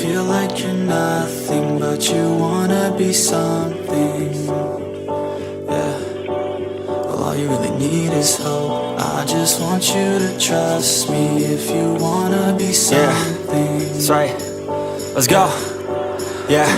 feel like you're nothing, but you wanna be something. Yeah. Well, all you really need is hope. I just want you to trust me if you wanna be something. Yeah, that's right. Let's go. Yeah,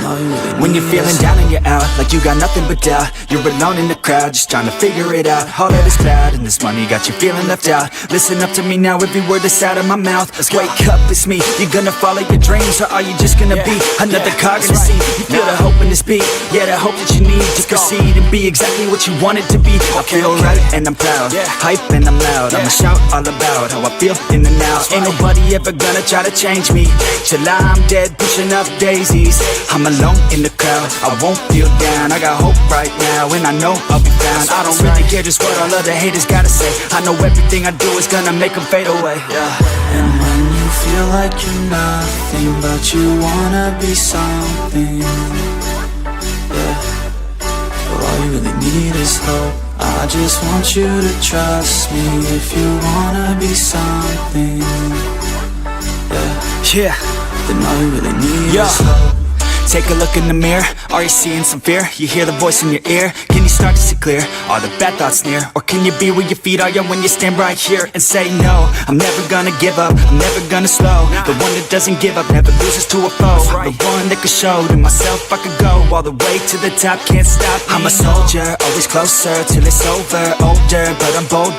when you're feeling down and you're out, like you got nothing but doubt, you're alone in the crowd, just trying to figure it out. All of this cloud and this money got you feeling left out. Listen up to me now, every word that's out of my mouth. Wake up, it's me. You gonna follow your dreams, or are you just gonna be another cog in the scene? You feel the hope in this beat, yeah, the hope that you need to proceed and be exactly what you want it to be. I feel right and I'm proud, hype and I'm loud. I'ma shout all about how I feel in the now. Ain't nobody ever gonna try to change me till I'm dead, pushing up daisies. I'm alone in the crowd, I won't feel down. I got hope right now, and I know I'll be found. I don't really care just what all other haters gotta say. I know everything I do is gonna make them fade away. And when you feel like you're nothing, but you wanna be something. Yeah. Well, all you really need is hope. I just want you to trust me if you wanna be something. Yeah. Then all you really need is hope. Take a look in the mirror, are you seeing some fear? You hear the voice in your ear, can you start to see clear? Are the bad thoughts near? Or can you be where your feet are, yeah, when you stand right here and say no? I'm never gonna give up, I'm never gonna slow. The one that doesn't give up, never loses to a foe. The one that could show to myself I could go all the way to the top, can't stop me. I'm a soldier, always closer till it's over. Older, but I'm bolder.